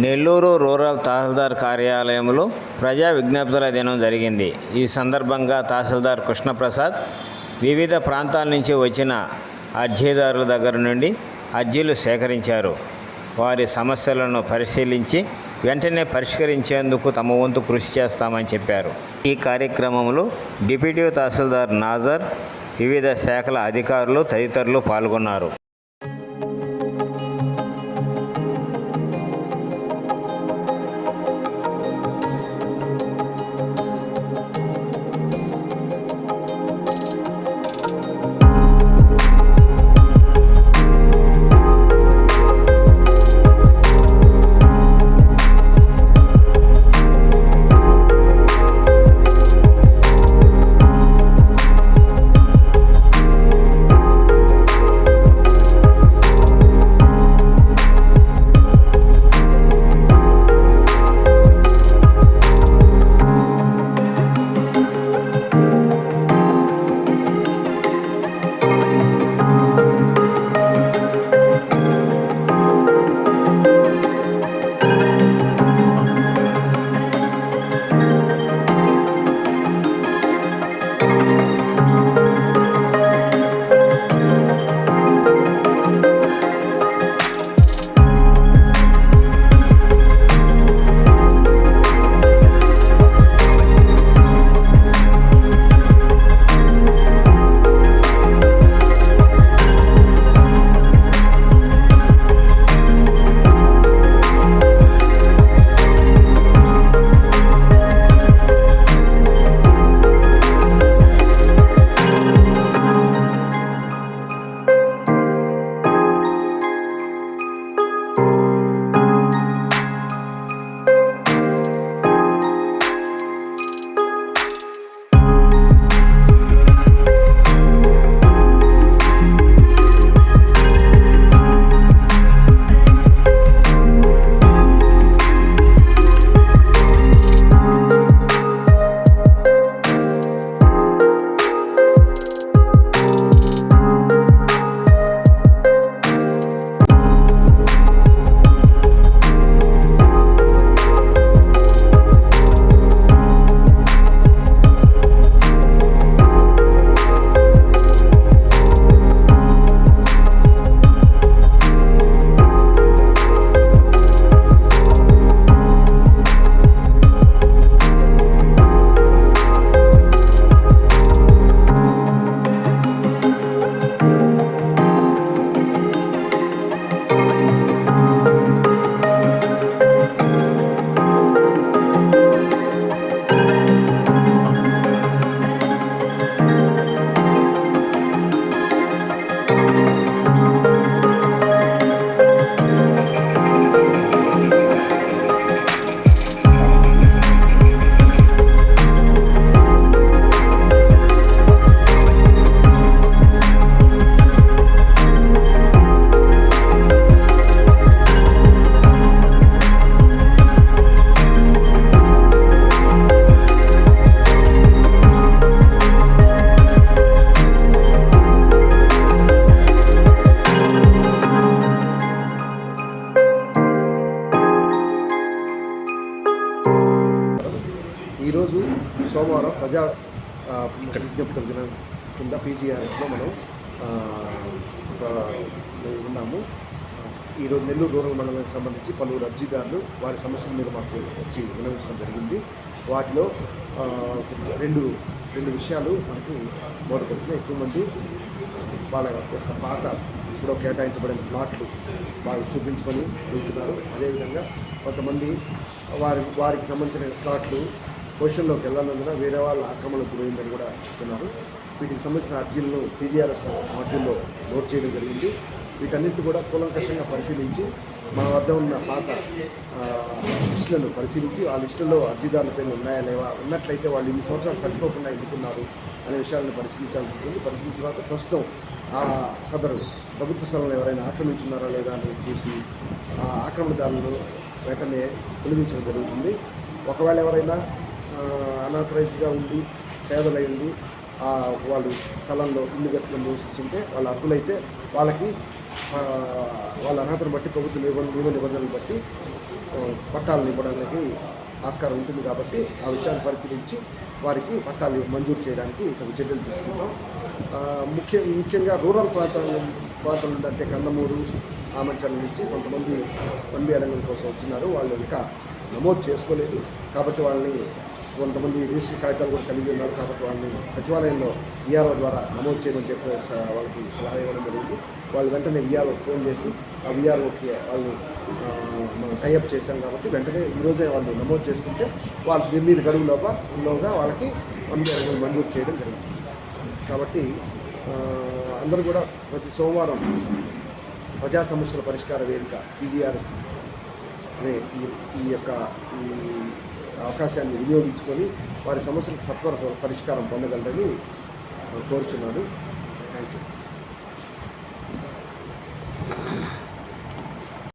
Nellore rural తహసీల్దార్ కార్యాలయంలో ప్రజా విజ్ఞప్తుల దినం జరిగింది. ఈ సందర్భంగా తహసీల్దార్ కృష్ణప్రసాద్ వివిధ ప్రాంతాల నుంచి వచ్చిన అర్జీదారుల దగ్గర నుండి అర్జీలు సేకరించారు. వారి సమస్యలను పరిశీలించి వెంటనే పరిష్కరించేందుకు తమ వంతు కృషి చేస్తామని చెప్పారు. ఈ కార్యక్రమంలో డిప్యూటీ తహసీల్దార్ నాజర్, వివిధ శాఖల అధికారులు తదితరులు పాల్గొన్నారు. ఈరోజు సోమవారం ప్రజా విజ్ఞప్తుల దినం కింద పీజీఆర్ఎస్లో మనం ఉన్నాము. ఈరోజు నెల్లూరు రూరల్ మండలానికి సంబంధించి పలువురు అర్జీదారులు వారి సమస్యల మీద మాకు వచ్చి వినవించడం జరిగింది. వాటిలో రెండు విషయాలు మనకి బోధపడుతున్నాయి. ఎక్కువ మంది వాళ్ళ యొక్క పాత ఇప్పుడు కేటాయించబడిన ప్లాట్లు వాళ్ళు చూపించుకొని వెళ్తున్నారు. అదేవిధంగా కొంతమంది వారికి సంబంధించిన ప్లాట్లు పొజిషన్లోకి వెళ్ళాలన్నా వేరే వాళ్ళ ఆక్రమణకు పోయిందని కూడా చెప్తున్నారు. వీటికి సంబంధించిన అర్జీలను పీజీఆర్ఎస్ మాడ్యూల్లో నోట్ చేయడం జరిగింది. వీటన్నిటిని కూడా కూలంకషంగా పరిశీలించి మా వద్ద ఉన్న పాత లిస్టులను పరిశీలించి ఆ లిస్టులో అర్జీదారుల పేర్లు ఉన్నాయా లేవా, ఉన్నట్లయితే వాళ్ళు ఇన్ని సంవత్సరాలు కట్టుకోకుండా ఎందుకున్నారు అనే విషయాలను పరిశీలించాల్సి ఉంటుంది. పరిశీలించిన తర్వాత ప్రస్తుతం ఆ సదరు ప్రభుత్వ స్థలంలో ఎవరైనా ఆక్రమించున్నారా లేదా అని చూసి ఆ ఆక్రమణదారులను వెంటనే తొలగించడం జరుగుతుంది. ఒకవేళ ఎవరైనా అనాథరైజ్గా ఉండి పేదలై ఉండి వాళ్ళు స్థలంలో ఇల్లు కట్టుకుని నివసిస్తుంటే వాళ్ళ అర్హులైతే వాళ్ళకి వాళ్ళ అర్హతను బట్టి ప్రభుత్వ నియమ నిబంధనలు బట్టి పట్టాలను ఇవ్వడానికి ఆస్కారం ఉంటుంది కాబట్టి ఆ విషయాన్ని పరిశీలించి వారికి పట్టాలు మంజూరు చేయడానికి తగు చర్యలు తీసుకుంటాం. ముఖ్యంగా రూరల్ ప్రాంతం నుండి అంటే కందమూరు, ఆమంచల నుంచి కొంతమంది వన్బి అడంగం కోసం వచ్చినారు. వాళ్ళు ఇంకా నమోదు చేసుకోలేదు కాబట్టి వాళ్ళని కొంతమంది రిజిస్టర్ కాగితాలు కూడా కలిగి ఉన్నారు కాబట్టి వాళ్ళని సచివాలయంలో విఆర్ఓ ద్వారా నమోదు చేయమని చెప్పి వాళ్ళకి సలహా ఇవ్వడం జరిగింది. వాళ్ళు వెంటనే విఆర్ఓ ఫోన్ చేసి ఆ విఆర్ఓకి వాళ్ళని మనం టైఅప్ చేశాం కాబట్టి వెంటనే ఈరోజే వాళ్ళు నమోదు చేసుకుంటే వాళ్ళు నిర్ణీత గడువులోగా వాళ్ళకి వన్బి అడంగం మంజూరు చేయడం జరుగుతుంది. కాబట్టి అందరూ కూడా ప్రతి సోమవారం ప్రజా సమస్యల పరిష్కార వేదిక PGRS అనే ఈ అవకాశాన్ని వినియోగించుకొని వారి సమస్యలకు సత్వర పరిష్కారం పొందగలరని కోరుచున్నాను. Thank you.